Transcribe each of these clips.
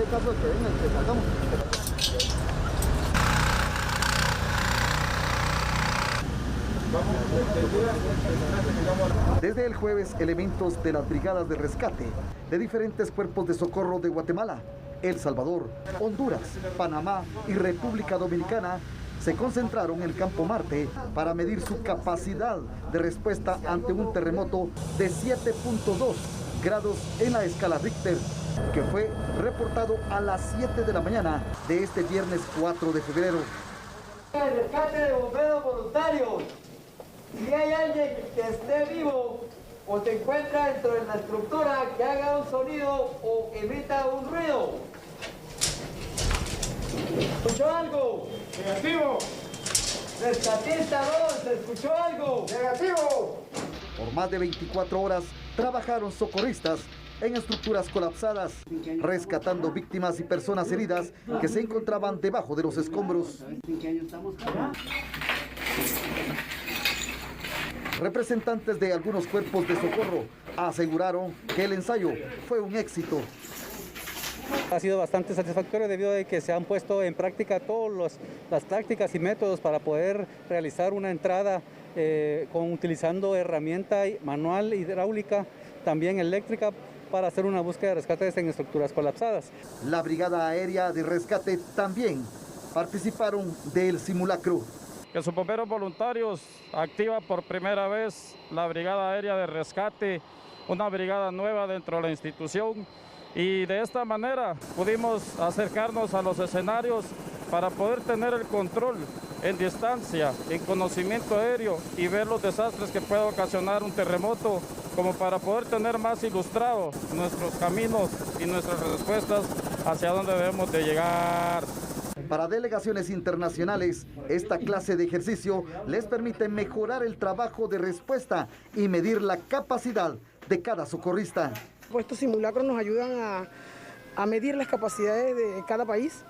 hacer caso de que vengan, que salgamos. Desde el jueves, elementos de las brigadas de rescate de diferentes cuerpos de socorro de Guatemala, El Salvador, Honduras, Panamá y República Dominicana se concentraron en el Campo Marte para medir su capacidad de respuesta ante un terremoto de 7.2 grados en la escala Richter, que fue reportado a las 7 de la mañana de este viernes 4 de febrero. El rescate de bomberos voluntarios. Si hay alguien que esté vivo o se encuentra dentro de la estructura, que haga un sonido o emita un ruido. ¿Escuchó algo? Negativo. Rescatista 2, ¿se escuchó algo? Negativo. Por más de 24 horas trabajaron socorristas en estructuras colapsadas, rescatando víctimas y personas heridas que se encontraban debajo de los escombros. Representantes de algunos cuerpos de socorro aseguraron que el ensayo fue un éxito. Ha sido bastante satisfactorio debido a que se han puesto en práctica todas las tácticas y métodos para poder realizar una entrada utilizando herramienta manual, hidráulica, también eléctrica, para hacer una búsqueda de rescate en estructuras colapsadas. La Brigada Aérea de Rescate también participaron del simulacro. Que sus bomberos voluntarios activa por primera vez la Brigada Aérea de Rescate, una brigada nueva dentro de la institución, y de esta manera pudimos acercarnos a los escenarios para poder tener el control en distancia, en conocimiento aéreo y ver los desastres que puede ocasionar un terremoto, como para poder tener más ilustrados nuestros caminos y nuestras respuestas hacia dónde debemos de llegar. Para delegaciones internacionales, esta clase de ejercicio les permite mejorar el trabajo de respuesta y medir la capacidad de cada socorrista. Estos simulacros nos ayudan a medir las capacidades de cada país,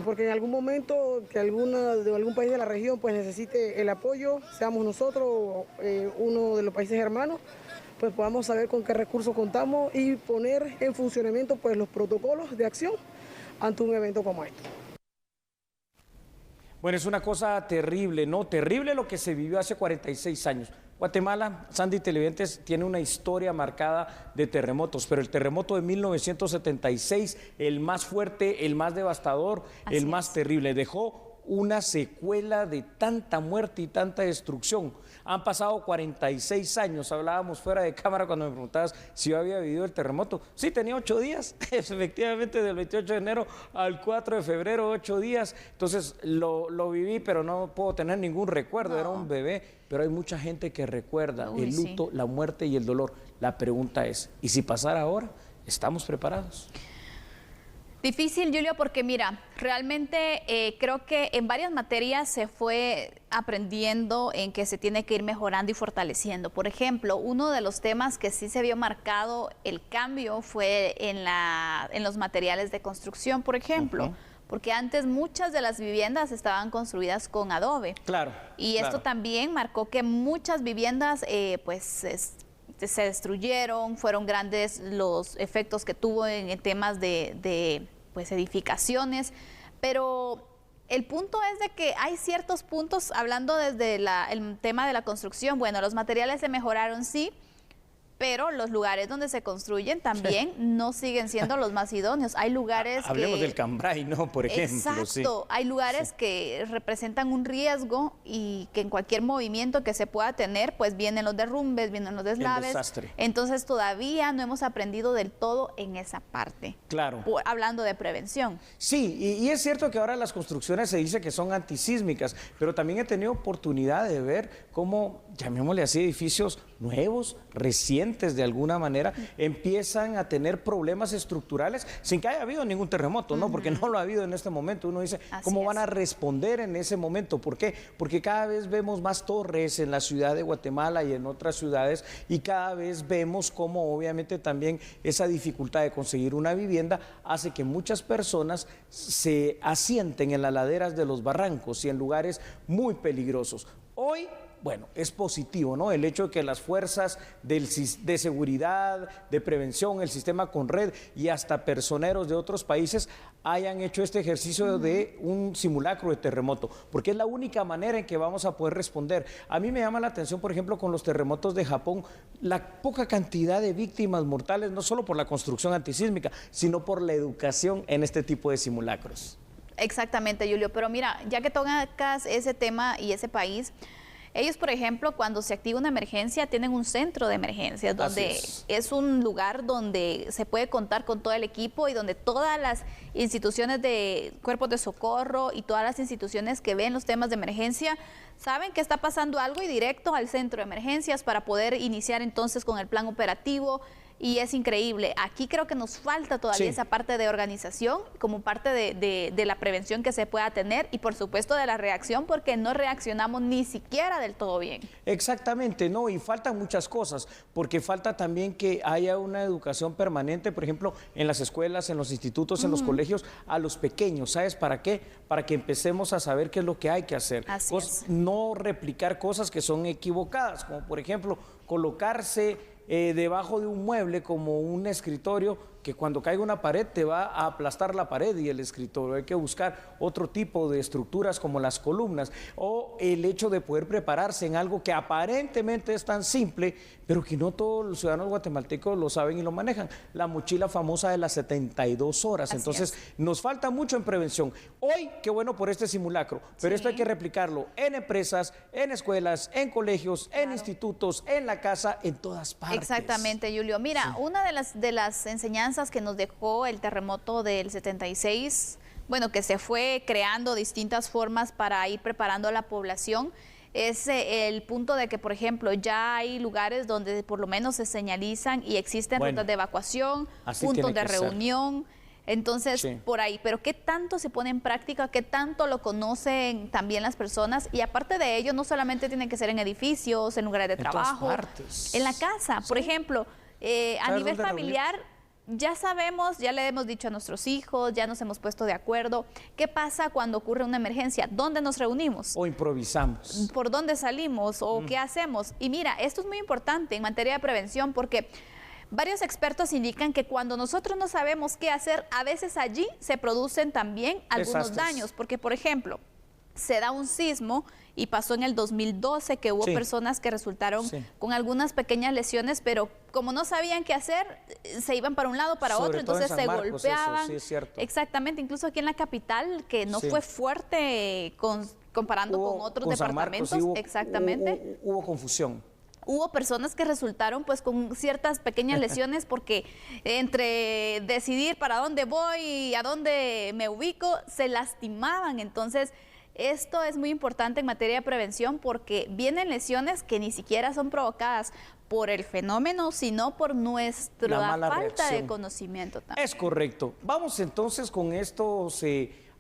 porque en algún momento que algún país de la región pues necesite el apoyo, seamos nosotros o uno de los países hermanos, pues podamos saber con qué recursos contamos y poner en funcionamiento pues los protocolos de acción ante un evento como este. Bueno, es una cosa terrible, ¿no? Terrible lo que se vivió hace 46 años. Guatemala, Sandy Televidentes, tiene una historia marcada de terremotos, pero el terremoto de 1976, el más fuerte, el más devastador, el más terrible, dejó una secuela de tanta muerte y tanta destrucción. Han pasado 46 años, hablábamos fuera de cámara cuando me preguntabas si yo había vivido el terremoto. Sí, tenía 8 días, efectivamente, del 28 de enero al 4 de febrero, 8 días. Entonces lo viví, pero no puedo tener ningún recuerdo, era un bebé. Pero hay mucha gente que recuerda el luto, la muerte y el dolor. La pregunta es, ¿y si pasara ahora? ¿Estamos preparados? Difícil, Julio, porque mira, realmente creo que en varias materias se fue aprendiendo en que se tiene que ir mejorando y fortaleciendo. Por ejemplo, uno de los temas que sí se vio marcado el cambio fue en los materiales de construcción, por ejemplo. Porque antes muchas de las viviendas estaban construidas con adobe. Claro. Y esto también marcó que muchas viviendas se destruyeron, fueron grandes los efectos que tuvo en temas de edificaciones, pero el punto es de que hay ciertos puntos, hablando desde el tema de la construcción, bueno, los materiales se mejoraron, sí, pero los lugares donde se construyen también no siguen siendo los más idóneos. Hay lugares Hablemos del Cambrai, ¿no? Por ejemplo. Exacto. Hay lugares que representan un riesgo y que en cualquier movimiento que se pueda tener, pues vienen los derrumbes, vienen los deslaves. El desastre. Entonces todavía no hemos aprendido del todo en esa parte. Claro. Hablando de prevención. Sí, y es cierto que ahora las construcciones se dice que son antisísmicas, pero también he tenido oportunidad de ver cómo, llamémosle así, edificios nuevos, recientes de alguna manera, empiezan a tener problemas estructurales sin que haya habido ningún terremoto, ¿no? Porque no lo ha habido en este momento. Uno dice, ¿cómo van a responder en ese momento? ¿Por qué? Porque cada vez vemos más torres en la ciudad de Guatemala y en otras ciudades, y cada vez vemos cómo obviamente también esa dificultad de conseguir una vivienda hace que muchas personas se asienten en las laderas de los barrancos y en lugares muy peligrosos. Hoy bueno, es positivo, ¿no? El hecho de que las fuerzas de seguridad, de prevención, el sistema Conred y hasta personeros de otros países hayan hecho este ejercicio de un simulacro de terremoto, porque es la única manera en que vamos a poder responder. A mí me llama la atención, por ejemplo, con los terremotos de Japón, la poca cantidad de víctimas mortales, no solo por la construcción antisísmica, sino por la educación en este tipo de simulacros. Exactamente, Julio, pero mira, ya que tocas ese tema y ese país, ellos, por ejemplo, cuando se activa una emergencia, tienen un centro de emergencias, donde es un lugar donde se puede contar con todo el equipo y donde todas las instituciones de cuerpos de socorro y todas las instituciones que ven los temas de emergencia saben que está pasando algo y directo al centro de emergencias para poder iniciar entonces con el plan operativo. Y es increíble. Aquí creo que nos falta todavía esa parte de organización, como parte de la prevención que se pueda tener y por supuesto de la reacción, porque no reaccionamos ni siquiera del todo bien. Exactamente, no, y faltan muchas cosas, porque falta también que haya una educación permanente, por ejemplo, en las escuelas, en los institutos, en los colegios, a los pequeños. ¿Sabes para qué? Para que empecemos a saber qué es lo que hay que hacer. No replicar cosas que son equivocadas, como por ejemplo, colocarse debajo de un mueble como un escritorio, que cuando caiga una pared te va a aplastar la pared y el escritorio. Hay que buscar otro tipo de estructuras como las columnas, o el hecho de poder prepararse en algo que aparentemente es tan simple, pero que no todos los ciudadanos guatemaltecos lo saben y lo manejan. La mochila famosa de las 72 horas. Entonces, nos falta mucho en prevención. Hoy, qué bueno por este simulacro, pero esto hay que replicarlo en empresas, en escuelas, en colegios, en institutos, en la casa, en todas partes. Exactamente, Julio. Mira, una de las enseñanzas que nos dejó el terremoto del 76, bueno, que se fue creando distintas formas para ir preparando a la población, es el punto de que, por ejemplo, ya hay lugares donde por lo menos se señalizan y existen rutas de evacuación, puntos de reunión. Entonces, por ahí, pero ¿qué tanto se pone en práctica? ¿Qué tanto lo conocen también las personas? Y aparte de ello, no solamente tiene que ser en edificios, en lugares de trabajo, en la casa. Por ejemplo, a nivel familiar, ya sabemos, ya le hemos dicho a nuestros hijos, ya nos hemos puesto de acuerdo. ¿Qué pasa cuando ocurre una emergencia? ¿Dónde nos reunimos? O improvisamos. ¿Por dónde salimos? ¿O qué hacemos? Y mira, esto es muy importante en materia de prevención porque varios expertos indican que cuando nosotros no sabemos qué hacer, a veces allí se producen también algunos daños. Porque, por ejemplo, se da un sismo y pasó en el 2012 que hubo personas que resultaron con algunas pequeñas lesiones, pero como no sabían qué hacer, se iban para un lado, para otro, entonces se golpeaban. Eso, es cierto. Exactamente, incluso aquí en la capital, que no fue fuerte comparando con otros departamentos. Exactamente. Hubo confusión. Hubo personas que resultaron pues con ciertas pequeñas lesiones porque entre decidir para dónde voy y a dónde me ubico, se lastimaban. Entonces, esto es muy importante en materia de prevención porque vienen lesiones que ni siquiera son provocadas por el fenómeno, sino por nuestra falta de conocimiento también. Es correcto. Vamos entonces con estos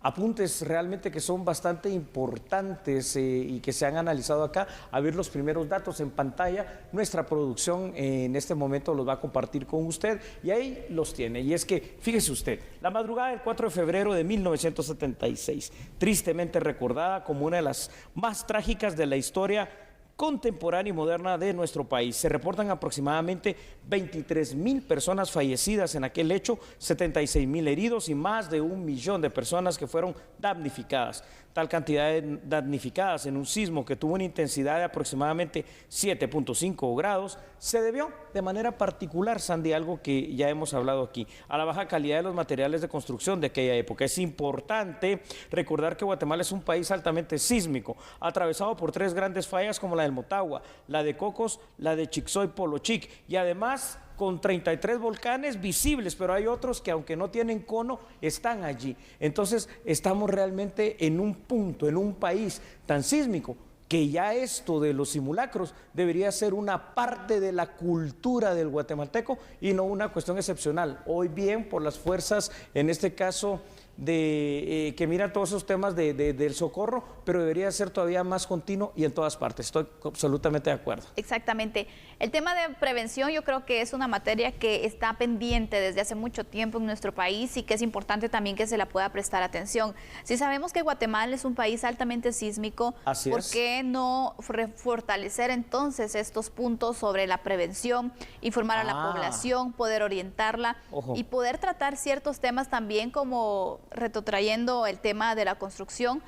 apuntes realmente que son bastante importantes y que se han analizado acá, a ver los primeros datos en pantalla. Nuestra producción en este momento los va a compartir con usted y ahí los tiene. Y es que, fíjese usted, la madrugada del 4 de febrero de 1976, tristemente recordada como una de las más trágicas de la historia contemporánea y moderna de nuestro país. Se reportan aproximadamente 23,000 personas fallecidas en aquel hecho, 76,000 heridos y más de 1 millón de personas que fueron damnificadas. Tal cantidad de damnificadas en un sismo que tuvo una intensidad de aproximadamente 7.5 grados se debió de manera particular, Sandy, algo que ya hemos hablado aquí, a la baja calidad de los materiales de construcción de aquella época. Es importante recordar que Guatemala es un país altamente sísmico, atravesado por 3 grandes fallas como la del Motagua, la de Cocos, la de Chicxoy-Polochic y además con 33 volcanes visibles, pero hay otros que aunque no tienen cono, están allí. Entonces estamos realmente en un punto, en un país tan sísmico, que ya esto de los simulacros debería ser una parte de la cultura del guatemalteco y no una cuestión excepcional. Hoy bien, por las fuerzas, en este caso, que miran todos esos temas del socorro, pero pero debería ser todavía más continuo y en todas partes. Estoy absolutamente de acuerdo. Exactamente. El tema de prevención yo creo que es una materia que está pendiente desde hace mucho tiempo en nuestro país y que es importante también que se la pueda prestar atención. Si sabemos que Guatemala es un país altamente sísmico, ¿por qué no fortalecer entonces estos puntos sobre la prevención, informar a la población, poder orientarla y poder tratar ciertos temas también como retrotrayendo el tema de la construcción?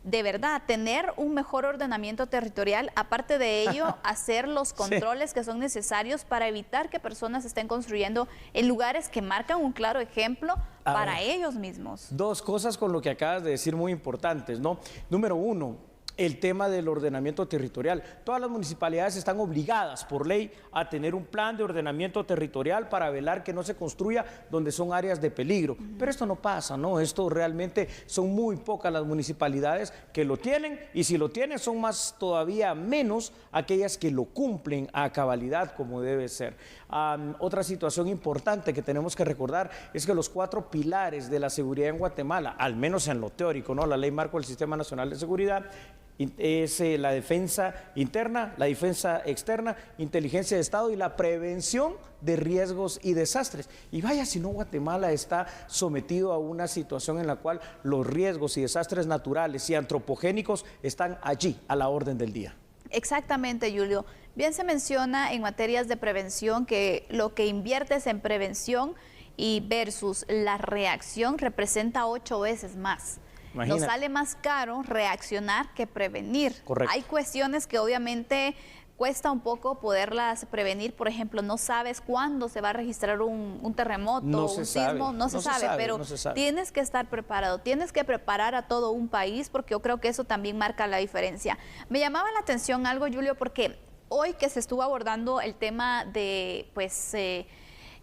De verdad, tener un mejor ordenamiento territorial, aparte de ello, hacer los controles que son necesarios para evitar que personas estén construyendo en lugares que marcan un claro ejemplo para ellos mismos. Dos cosas con lo que acabas de decir muy importantes, ¿no? Número uno, el tema del ordenamiento territorial. Todas las municipalidades están obligadas por ley a tener un plan de ordenamiento territorial para velar que no se construya donde son áreas de peligro. Pero esto no pasa, ¿no? Esto realmente son muy pocas las municipalidades que lo tienen, y si lo tienen son más todavía menos aquellas que lo cumplen a cabalidad como debe ser. Otra situación importante que tenemos que recordar es que los 4 pilares de la seguridad en Guatemala, al menos en lo teórico, ¿no? La Ley Marco del Sistema Nacional de Seguridad, es la defensa interna, la defensa externa, inteligencia de Estado y la prevención de riesgos y desastres. Y vaya si no, Guatemala está sometido a una situación en la cual los riesgos y desastres naturales y antropogénicos están allí a la orden del día. Exactamente, Julio. Bien se menciona en materias de prevención que lo que inviertes en prevención y versus la reacción representa 8 veces más. Imagínate. Nos sale más caro reaccionar que prevenir. Correcto. Hay cuestiones que obviamente cuesta un poco poderlas prevenir. Por ejemplo, no sabes cuándo se va a registrar un terremoto, un sismo, no se sabe, pero tienes que estar preparado, tienes que preparar a todo un país, porque yo creo que eso también marca la diferencia. Me llamaba la atención algo, Julio, porque hoy que se estuvo abordando el tema de, pues,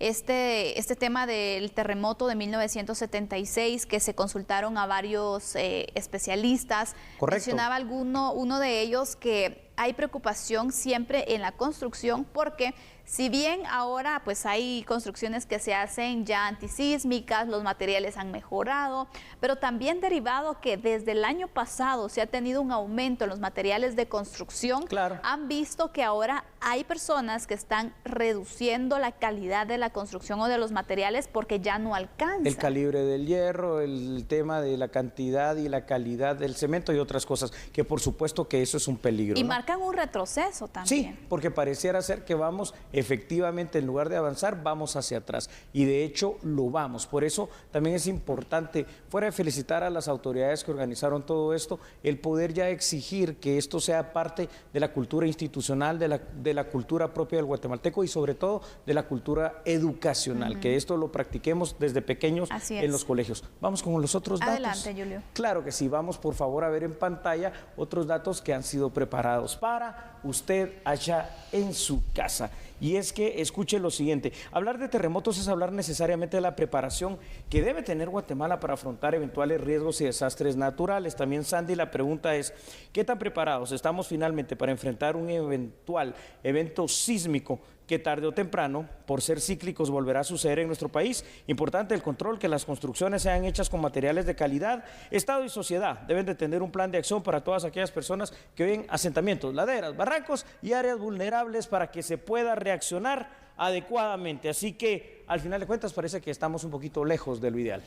este tema del terremoto de 1976, que se consultaron a varios especialistas. Correcto. Mencionaba uno de ellos que hay preocupación siempre en la construcción, porque si bien ahora pues hay construcciones que se hacen ya antisísmicas, los materiales han mejorado, pero también derivado que desde el año pasado se ha tenido un aumento en los materiales de construcción. Claro. Han visto que ahora hay personas que están reduciendo la calidad de la construcción o de los materiales porque ya no alcanza. El calibre del hierro, el tema de la cantidad y la calidad del cemento y otras cosas, que por supuesto que eso es un peligro, y ¿no? marcan un retroceso también. Sí, porque pareciera ser que vamos, efectivamente, en lugar de avanzar, vamos hacia atrás. Y de hecho lo vamos. Por eso también es importante, fuera de felicitar a las autoridades que organizaron todo esto, el poder ya exigir que esto sea parte de la cultura institucional, de la cultura propia del guatemalteco y sobre todo de la cultura educacional, que esto lo practiquemos desde pequeños en los colegios. Vamos con los otros datos. Adelante, Julio. Claro que sí, vamos por favor a ver en pantalla otros datos que han sido preparados para usted allá en su casa. Y es que escuche lo siguiente: hablar de terremotos es hablar necesariamente de la preparación que debe tener Guatemala para afrontar eventuales riesgos y desastres naturales. También, Sandy, la pregunta es: ¿qué tan preparados estamos finalmente para enfrentar un eventual evento sísmico que tarde o temprano, por ser cíclicos, volverá a suceder en nuestro país? Importante el control, que las construcciones sean hechas con materiales de calidad. Estado y sociedad deben de tener un plan de acción para todas aquellas personas que viven asentamientos, laderas, barrancos y áreas vulnerables para que se pueda reaccionar adecuadamente. Así que, al final de cuentas, parece que estamos un poquito lejos de lo ideal.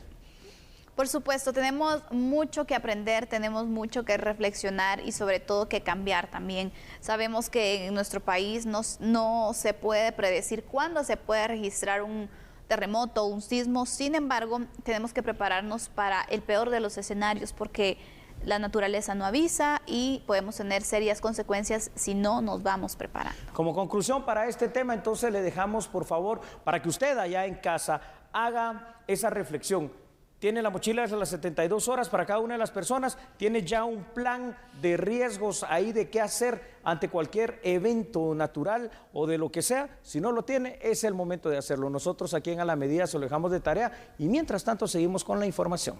Por supuesto, tenemos mucho que aprender, tenemos mucho que reflexionar y sobre todo que cambiar también. Sabemos que en nuestro país no se puede predecir cuándo se puede registrar un terremoto, un sismo. Sin embargo, tenemos que prepararnos para el peor de los escenarios, porque la naturaleza no avisa y podemos tener serias consecuencias si no nos vamos preparando. Como conclusión para este tema, entonces le dejamos, por favor, para que usted allá en casa haga esa reflexión. Tiene la mochila de las 72 horas para cada una de las personas, tiene ya un plan de riesgos ahí de qué hacer ante cualquier evento natural o de lo que sea. Si no lo tiene, es el momento de hacerlo. Nosotros aquí en A la Medida se lo dejamos de tarea y mientras tanto seguimos con la información.